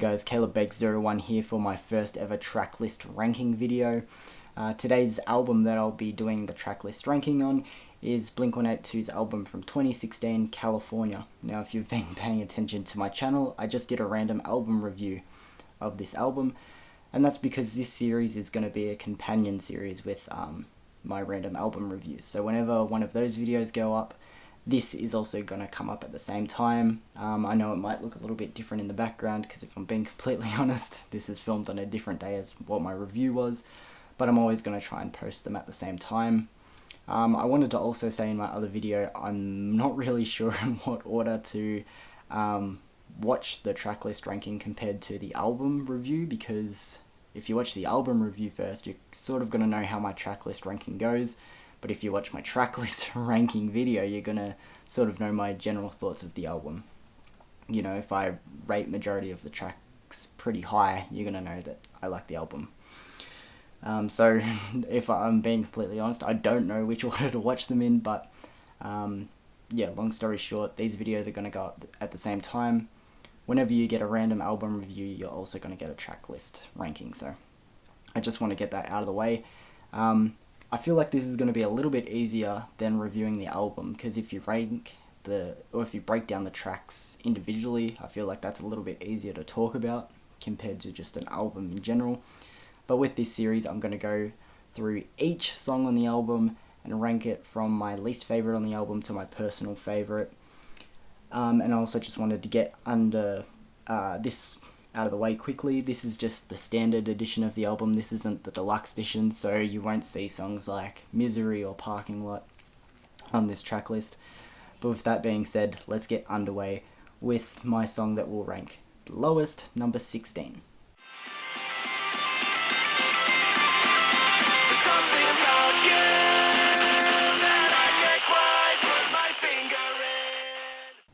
guys, CalebBake01 here for my first ever tracklist ranking video. Today's album that I'll be doing the tracklist ranking on is Blink-182's album from 2016, California. Now if you've been paying attention to my channel, I just did a random album review of this album, and that's because this series is going to be a companion series with my random album reviews. So whenever one of those videos go up, this is also going to come up at the same time. I know it might look a little bit different in the background because if I'm being completely honest, this is filmed on a different day as what my review was, but I'm always going to try and post them at the same time. I wanted to also say in my other video, I'm not really sure in what order to watch the tracklist ranking compared to the album review, because if you watch the album review first, you're sort of going to know how my tracklist ranking goes. But if you watch my tracklist ranking video, you're going to sort of know my general thoughts of the album. You know, if I rate majority of the tracks pretty high, you're going to know that I like the album. So if I'm being completely honest, I don't know which order to watch them in, but yeah, long story short, these videos are going to go up at the same time. Whenever you get a random album review, you're also going to get a tracklist ranking, so I just want to get that out of the way. I feel like this is going to be a little bit easier than reviewing the album, because if you rank if you break down the tracks individually, I feel like that's a little bit easier to talk about compared to just an album in general. But with this series, I'm going to go through each song on the album and rank it from my least favorite on the album to my personal favorite. And I also just wanted to get this out of the way quickly. This is just the standard edition of the album. This isn't the deluxe edition, so you won't see songs like Misery or Parking Lot on this track list. But with that being said, let's get underway with my song that will rank the lowest, number 16.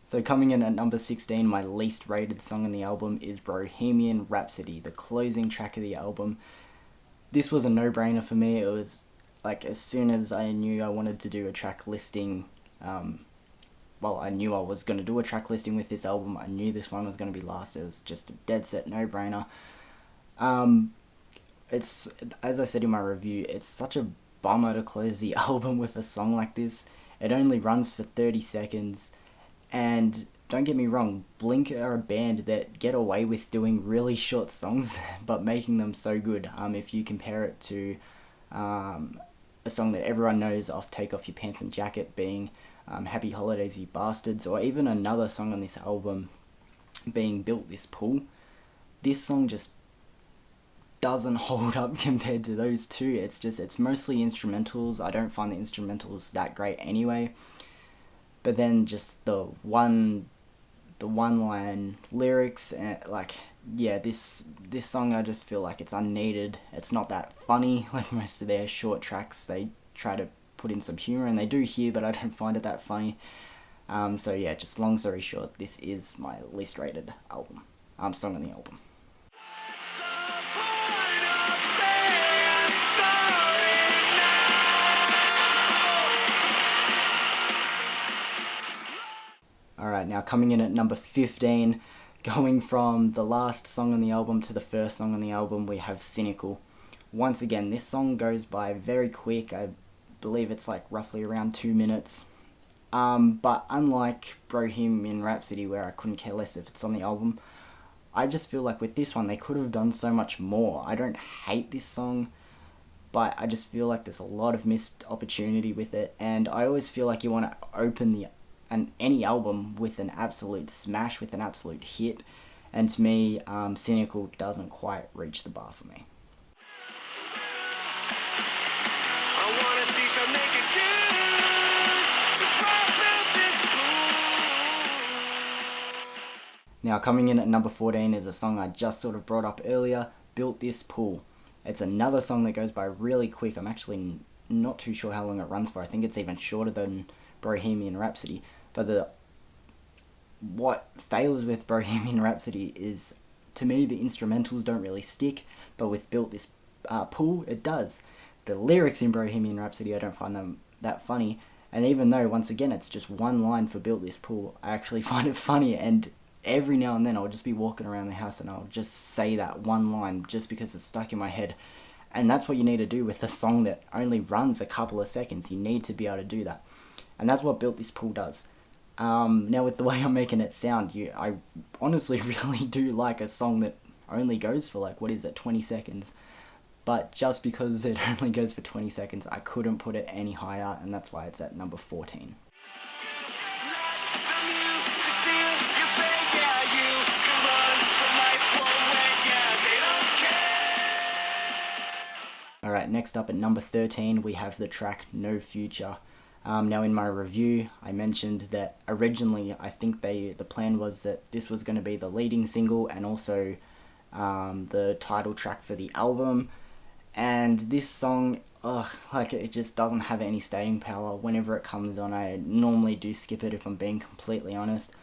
So coming in at number 16, my least rated song on the album is Bohemian Rhapsody, the closing track of the album. This was a no-brainer for me. It was like, as soon as I knew I wanted to do a track listing, well, I knew I was going to do a track listing with this album. I knew this one was going to be last. It was just a dead set no-brainer. It's, as I said in my review, it's such a bummer to close the album with a song like this. It only runs for 30 seconds. And don't get me wrong, Blink are a band that get away with doing really short songs, but making them so good. If you compare it to a song that everyone knows off Take Off Your Pants and Jacket being Happy Holidays You Bastards, or even another song on this album being Built This Pool, this song just doesn't hold up compared to those two. It's mostly instrumentals. I don't find the instrumentals that great anyway. But then just the one line lyrics, and like, yeah, this song, I just feel like it's unneeded. It's not that funny like most of their short tracks. They try to put in some humor, and they do here, but I don't find it that funny. So yeah, just long story short, this is my least rated song on the album. Alright, now coming in at number 15, going from the last song on the album to the first song on the album, we have Cynical. Once again, this song goes by very quick. I believe it's like roughly around 2 minutes. But unlike Bohemian Rhapsody, where I couldn't care less if it's on the album, I just feel like with this one, they could have done so much more. I don't hate this song, but I just feel like there's a lot of missed opportunity with it, and I always feel like you want to open any album with an absolute smash, with an absolute hit, and to me, Cynical doesn't quite reach the bar for me. I wanna see some naked dudes. Now coming in at number 14 is a song I just sort of brought up earlier, Built This Pool. It's another song that goes by really quick. I'm actually not too sure how long it runs for. I think it's even shorter than Bohemian Rhapsody. But what fails with Bohemian Rhapsody is, to me, the instrumentals don't really stick, but with Built This Pool, it does. The lyrics in Bohemian Rhapsody, I don't find them that funny, and even though, once again, it's just one line for Built This Pool, I actually find it funny, and every now and then I'll just be walking around the house and I'll just say that one line just because it's stuck in my head. And that's what you need to do with a song that only runs a couple of seconds. You need to be able to do that. And that's what Built This Pool does. Now with the way I'm making it sound, I honestly really do like a song that only goes for 20 seconds. But just because it only goes for 20 seconds, I couldn't put it any higher, and that's why it's at number 14. Alright, next up at number 13, we have the track No Future. Now in my review, I mentioned that originally I think the plan was that this was going to be the leading single and also the title track for the album. And this song, it just doesn't have any staying power. Whenever it comes on, I normally do skip it if I'm being completely honest.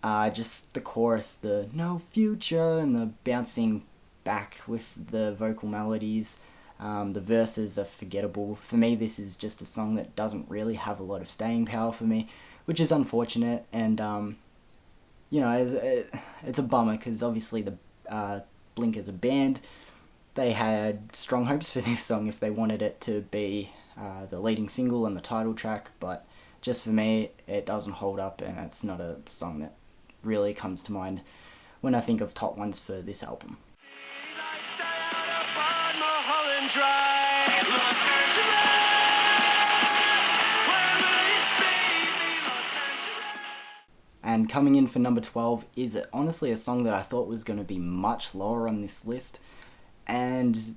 Just the chorus, the no future, and the bouncing back with the vocal melodies. The verses are forgettable. For me, this is just a song that doesn't really have a lot of staying power for me, which is unfortunate. And, it's a bummer because obviously the Blink as a band, they had strong hopes for this song if they wanted it to be the leading single and the title track, but just for me, it doesn't hold up, and it's not a song that really comes to mind when I think of top ones for this album. And coming in for number 12 is honestly a song that I thought was going to be much lower on this list. And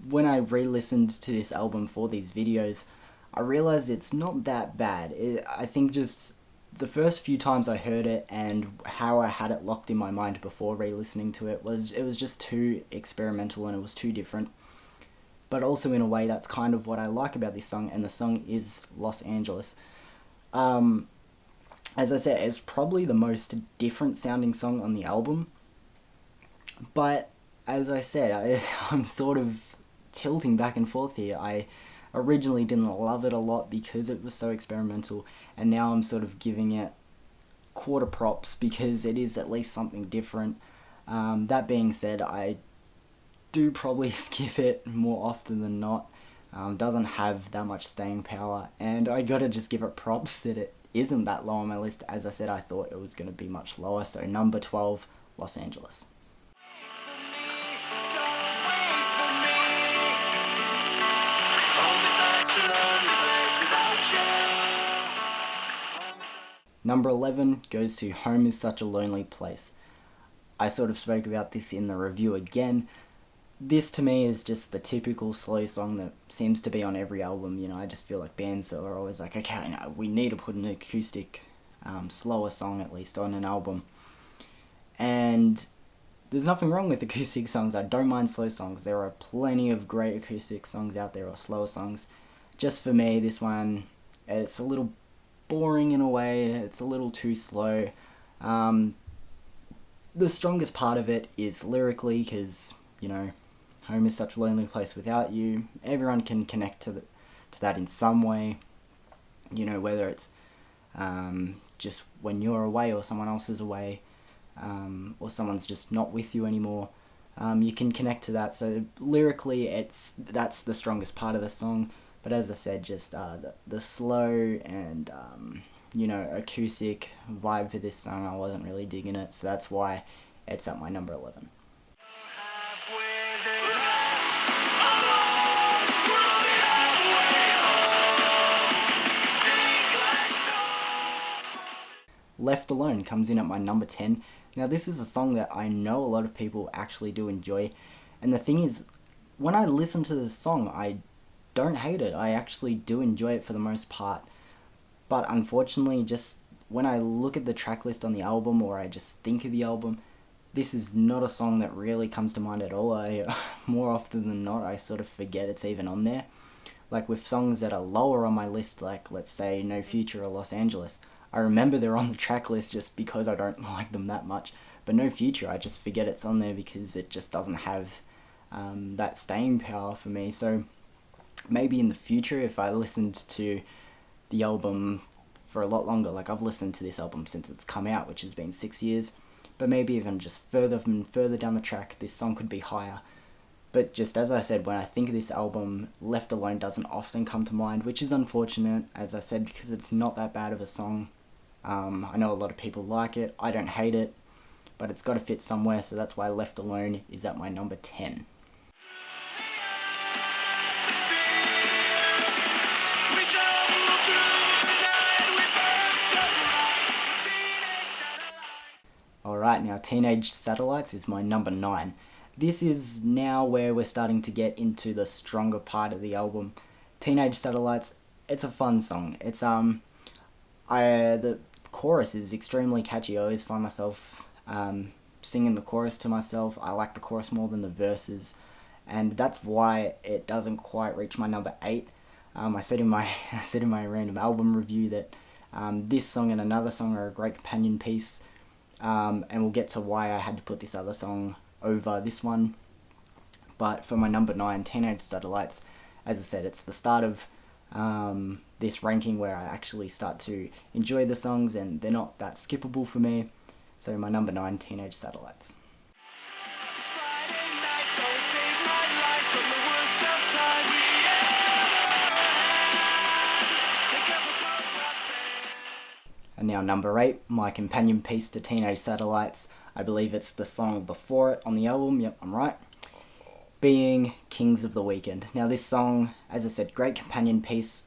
when I re-listened to this album for these videos, I realized it's not that bad. I think just the first few times I heard it and how I had it locked in my mind before re-listening to it was just too experimental and it was too different. But also in a way that's kind of what I like about this song, and the song is Los Angeles. As I said, it's probably the most different sounding song on the album, but as I said, I'm sort of tilting back and forth here. I originally didn't love it a lot because it was so experimental, and now I'm sort of giving it quarter props because it is at least something different. That being said, I do probably skip it more often than not. Doesn't have that much staying power, and I gotta just give it props that it isn't that low on my list. As I said, I thought it was going to be much lower, so number 12, Los Angeles. Number 11 goes to Home is Such a Lonely Place. I sort of spoke about this in the review again. This to me is just the typical slow song that seems to be on every album. I just feel like bands are always like, okay, no, we need to put an acoustic, slower song at least on an album. And there's nothing wrong with acoustic songs. I don't mind slow songs. There are plenty of great acoustic songs out there or slower songs. Just for me, this one, it's a little boring in a way. It's a little too slow. The strongest part of it is lyrically because, home is such a lonely place without you. Everyone can connect to that in some way. Whether it's just when you're away or someone else is away, or someone's just not with you anymore. You can connect to that. So lyrically, that's the strongest part of the song. But as I said, just the slow and acoustic vibe for this song, I wasn't really digging it. So that's why it's at my number 11. Left Alone comes in at my number 10. Now this is a song that I know a lot of people actually do enjoy, and the thing is, when I listen to this song, I don't hate it. I actually do enjoy it for the most part, but unfortunately, just when I look at the track list on the album, or I just think of the album, this is not a song that really comes to mind at all. More often than not, I sort of forget it's even on there. Like with songs that are lower on my list, like let's say No Future or Los Angeles, I remember they're on the track list just because I don't like them that much. But No Future, I just forget it's on there because it just doesn't have that staying power for me. So maybe in the future, if I listened to the album for a lot longer. Like, I've listened to this album since it's come out, which has been 6 years, but maybe even just further and further down the track, this song could be higher. But just as I said, when I think of this album, Left Alone doesn't often come to mind, which is unfortunate, as I said, because it's not that bad of a song. I know a lot of people like it. I don't hate it, but it's got to fit somewhere, so that's why Left Alone is at my number 10. Alright, now Teenage Satellites is my number 9. This is now where we're starting to get into the stronger part of the album. Teenage Satellites, it's a fun song. It's the chorus is extremely catchy. I always find myself singing the chorus to myself. I like the chorus more than the verses, and that's why it doesn't quite reach my number 8. I said in my random album review that this song and another song are a great companion piece, and we'll get to why I had to put this other song over this one. But for my number 9, Teenage Satellites, as I said, it's the start of this ranking where I actually start to enjoy the songs and they're not that skippable for me. So my number 9, Teenage Satellites. And now number 8, my companion piece to Teenage Satellites. I believe it's the song before it on the album, yep, I'm right, being Kings of the Weekend. Now this song, as I said, great companion piece.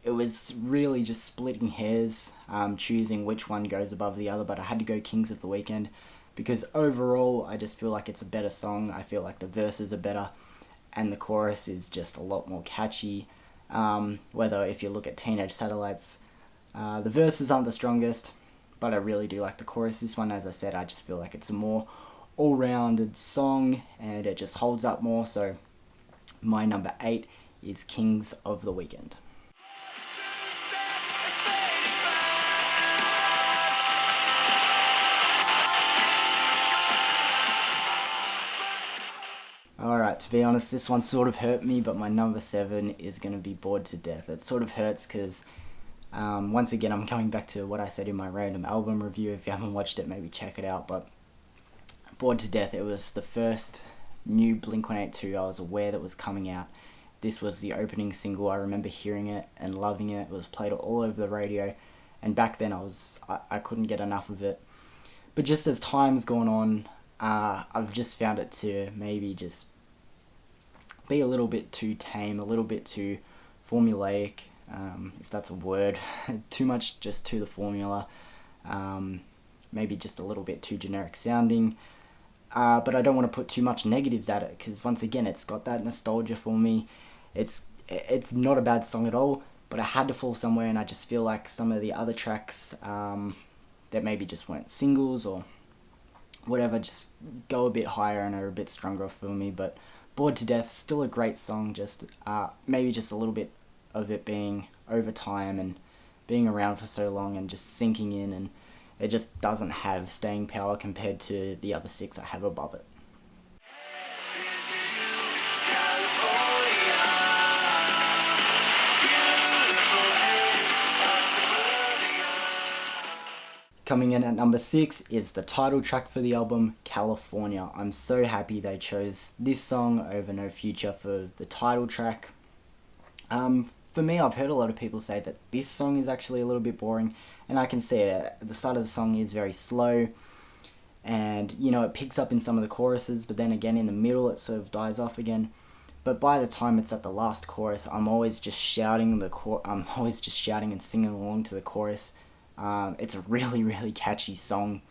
It was really just splitting hairs, choosing which one goes above the other, but I had to go Kings of the Weekend because overall I just feel like it's a better song. I feel like the verses are better and the chorus is just a lot more catchy. Whether if you look at Teenage Satellites, the verses aren't the strongest, but I really do like the chorus. This one, as I said, I just feel like it's a more all-rounded song and it just holds up more. So my number 8 is Kings of the Weekend. Alright, to be honest, this one sort of hurt me, but my number 7 is going to be Bored to Death. It sort of hurts because once again, I'm going back to what I said in my random album review. If you haven't watched it, maybe check it out. But Bored to Death, it was the first new Blink-182 I was aware that was coming out. This was the opening single. I remember hearing it and loving it. It was played all over the radio. And back then, I couldn't get enough of it. But just as time's gone on, I've just found it to maybe just be a little bit too tame, a little bit too formulaic. If that's a word, too much just to the formula, maybe just a little bit too generic sounding, but I don't want to put too much negatives at it, because once again, it's got that nostalgia for me. It's not a bad song at all, but I had to fall somewhere, and I just feel like some of the other tracks that maybe just weren't singles or whatever just go a bit higher and are a bit stronger for me. But Bored to Death, still a great song, just maybe just a little bit of it being over time and being around for so long and just sinking in, and it just doesn't have staying power compared to the other 6 I have above it. Coming in at number 6 is the title track for the album, California. I'm so happy they chose this song over No Future for the title track. For me, I've heard a lot of people say that this song is actually a little bit boring, and I can see it. The start of the song is very slow, and it picks up in some of the choruses, but then again in the middle it sort of dies off again. But by the time it's at the last chorus, I'm always just shouting and singing along to the chorus. It's a really, really catchy song,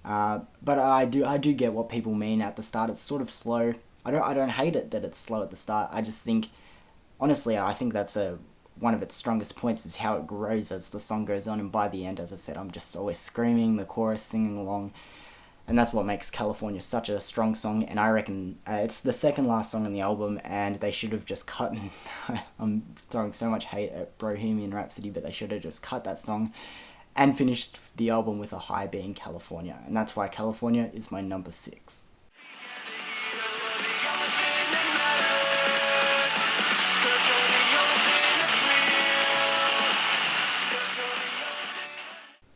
but I do get what people mean. At the start, it's sort of slow. I don't hate it that it's slow at the start. I just think, honestly, I think that's one of its strongest points is how it grows as the song goes on, and by the end, as I said, I'm just always screaming the chorus, singing along, and that's what makes California such a strong song. And I reckon it's the second last song on the album, and they should have just cut. I'm throwing so much hate at Bohemian Rhapsody, but they should have just cut that song and finished the album with a high being California, and that's why California is my number 6.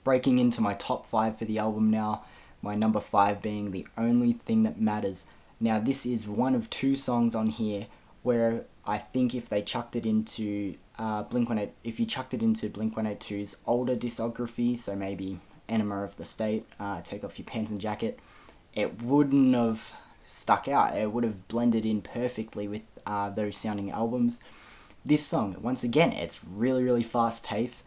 Breaking into my top 5 for the album now, my number 5 being The Only Thing That Matters. Now this is one of 2 songs on here where I think if they chucked it into if you chucked it into Blink-182's older discography, so maybe Enema of the State, Take Off Your Pants and Jacket, it wouldn't have stuck out. It would have blended in perfectly with those sounding albums. This song, once again, it's really, really fast paced.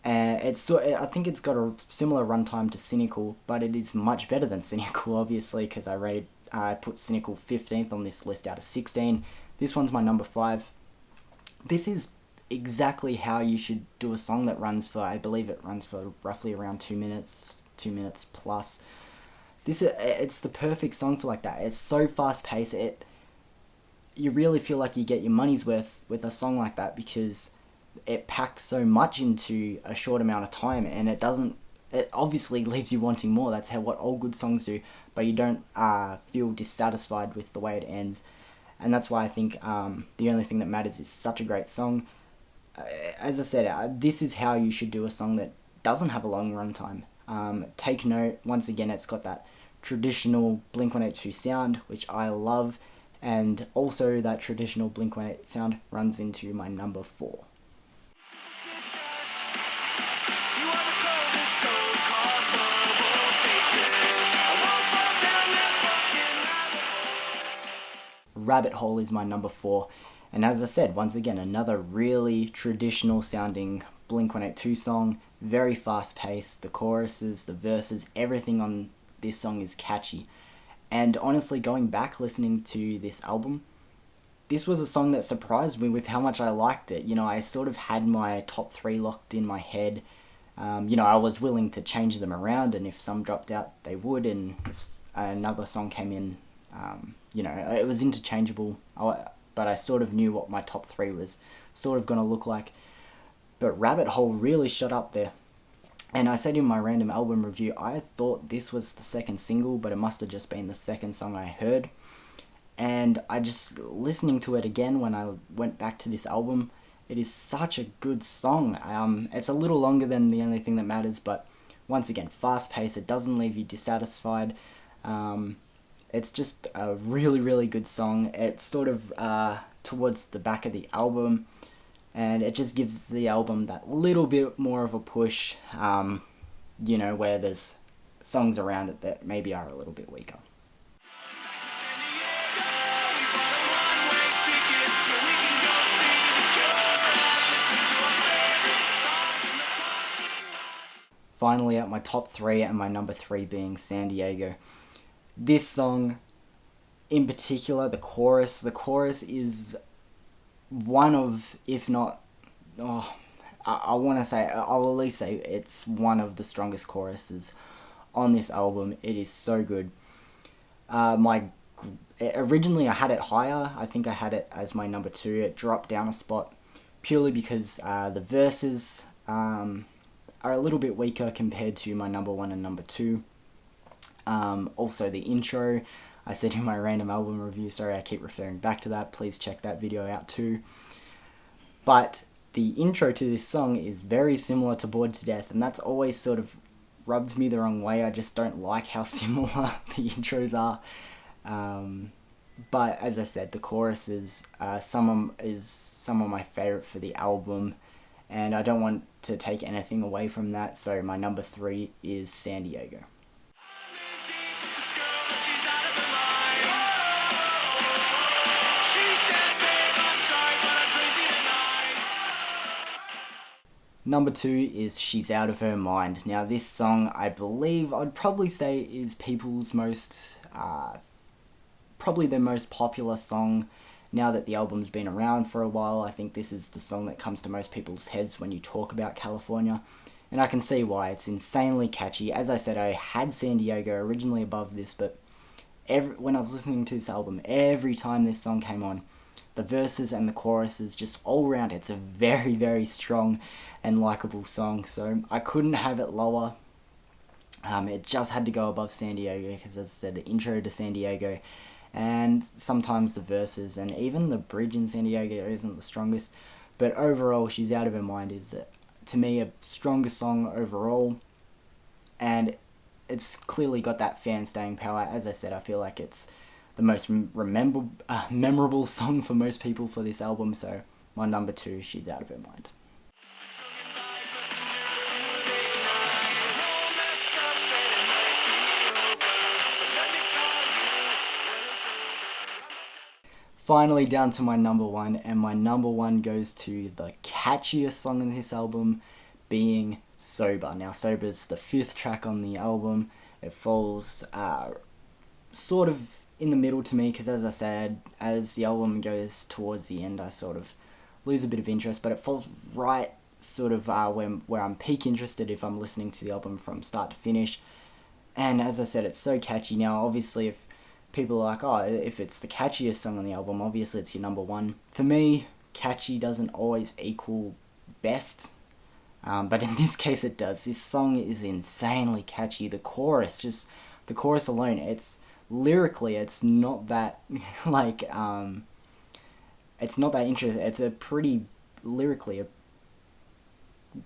I think it's got a similar runtime to Cynical, but it is much better than Cynical, obviously, because I put Cynical 15th on this list out of 16. This one's my number 5. This is exactly how you should do a song that runs for, I believe it runs for roughly around 2 minutes plus. It's the perfect song for like that. It's so fast paced. You really feel like you get your money's worth with a song like that because it packs so much into a short amount of time, and it obviously leaves you wanting more. That's what all good songs do, but you don't feel dissatisfied with the way it ends. And that's why I think The Only Thing That Matters is such a great song. As I said, this is how you should do a song that doesn't have a long runtime. Take note, once again, it's got that traditional Blink-182 sound, which I love, and also that traditional Blink-182 sound runs into my number 4. Rabbit Hole is my number 4, and as I said, once again, another really traditional sounding Blink-182 song, very fast paced. The choruses, the verses, everything on this song is catchy. And honestly, going back listening to this album, this was a song that surprised me with how much I liked it. I sort of had my top 3 locked in my head. I was willing to change them around, and if some dropped out, they would, and if another song came in, it was interchangeable, but I sort of knew what my top 3 was sort of going to look like. But Rabbit Hole really shot up there. And I said in my random album review, I thought this was the second single, but it must have just been the second song I heard. And I just, listening to it again when I went back to this album, it is such a good song. It's a little longer than The Only Thing That Matters, but once again, fast paced, it doesn't leave you dissatisfied. It's just a really, really good song. It's sort of towards the back of the album, and it just gives the album that little bit more of a push, where there's songs around it that maybe are a little bit weaker. Finally, at my top 3, and my number 3 being San Diego. This song, in particular, the chorus is one of, if not, I will at least say it's one of the strongest choruses on this album. It is so good. Originally I had it higher. I think I had it as my number 2. It dropped down a spot purely because the verses are a little bit weaker compared to my number 1 and number 2. Also the intro, I said in my random album review, sorry I keep referring back to that, please check that video out too. But the intro to this song is very similar to Bored to Death, and that's always sort of rubbed me the wrong way. I just don't like how similar the intros are. But as I said, the choruses, some of my favourite for the album, and I don't want to take anything away from that, so my number 3 is San Diego. Number 2 is She's Out of Her Mind. Now this song, I believe, I'd probably say is people's most, probably their most popular song now that the album's been around for a while. I think this is the song that comes to most people's heads when you talk about California. And I can see why. It's insanely catchy. As I said, I had San Diego originally above this, but when I was listening to this album, every time this song came on, the verses and the choruses, just all around, it's a very, very strong and likable song. So I couldn't have it lower. It just had to go above San Diego because, as I said, the intro to San Diego and sometimes the verses and even the bridge in San Diego isn't the strongest. But overall, She's Out of Her Mind is, to me, a stronger song overall, and it's clearly got that fan staying power. As I said, I feel like it's the most memorable song for most people for this album, so my number 2, She's Out of Her Mind. Finally down to my number 1, and my number 1 goes to the catchiest song in this album, being Sober. Now, Sober is the 5th track on the album. It falls sort of in the middle to me, because as I said, as the album goes towards the end, I sort of lose a bit of interest, but it falls right sort of where I'm peak interested if I'm listening to the album from start to finish. And as I said, it's so catchy. Now, obviously, if people are like, oh, if it's the catchiest song on the album, obviously it's your number 1. For me, catchy doesn't always equal best, but in this case it does. This song is insanely catchy. The chorus alone, it's lyrically, it's not that like it's not that interesting. It's a pretty lyrically a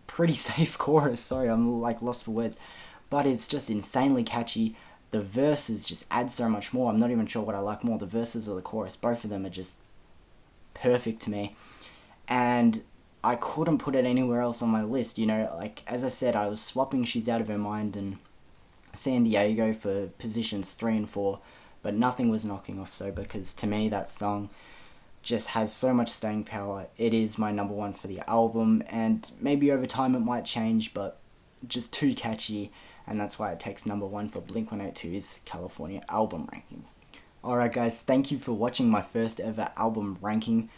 pretty safe chorus. Sorry, I'm like lost for words, but it's just insanely catchy. The verses just add so much more. I'm not even sure what I like more, the verses or the chorus. Both of them are just perfect to me. And I couldn't put it anywhere else on my list. You know, like, as I said, I was swapping She's Out of Her Mind and San Diego for positions 3 and 4, but nothing was knocking off Sober, because to me that song just has so much staying power. It is my number 1 for the album, and maybe over time it might change, but just too catchy. And that's why it takes number 1 for Blink-182's California album ranking. Alright guys, thank you for watching my first ever album ranking.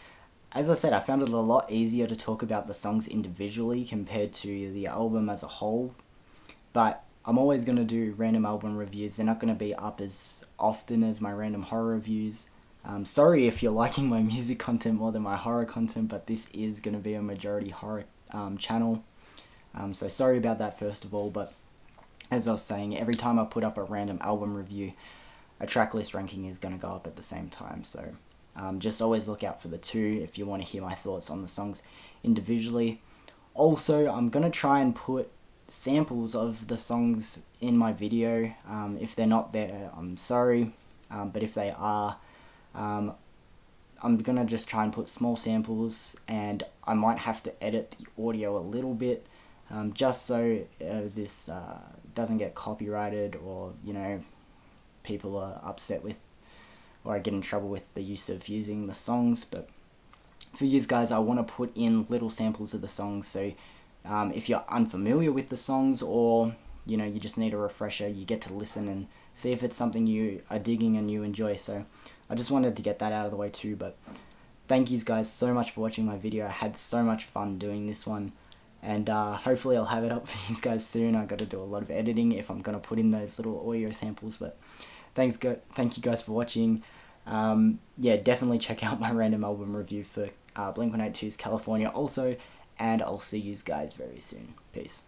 As I said, I found it a lot easier to talk about the songs individually compared to the album as a whole. But I'm always going to do random album reviews. They're not going to be up as often as my random horror reviews. Sorry if you're liking my music content more than my horror content, but this is going to be a majority horror channel. So sorry about that first of all, but as I was saying, every time I put up a random album review, a tracklist ranking is going to go up at the same time. So just always look out for the 2 if you want to hear my thoughts on the songs individually. Also, I'm going to try and put samples of the songs in my video. If they're not there, I'm sorry, but if they are, I'm going to just try and put small samples, and I might have to edit the audio a little bit, just so this doesn't get copyrighted, or, you know, people are upset with, or I get in trouble with the use of using the songs. But for you guys, I want to put in little samples of the songs, so if you're unfamiliar with the songs, or, you know, you just need a refresher, you get to listen and see if it's something you are digging and you enjoy. So I just wanted to get that out of the way too. But thank you guys so much for watching my video. I had so much fun doing this one, and hopefully I'll have it up for you guys soon. I got to do a lot of editing if I'm going to put in those little audio samples. But thank you guys for watching. Yeah, definitely check out my random album review for Blink-182's California also, and I'll see you guys very soon. Peace.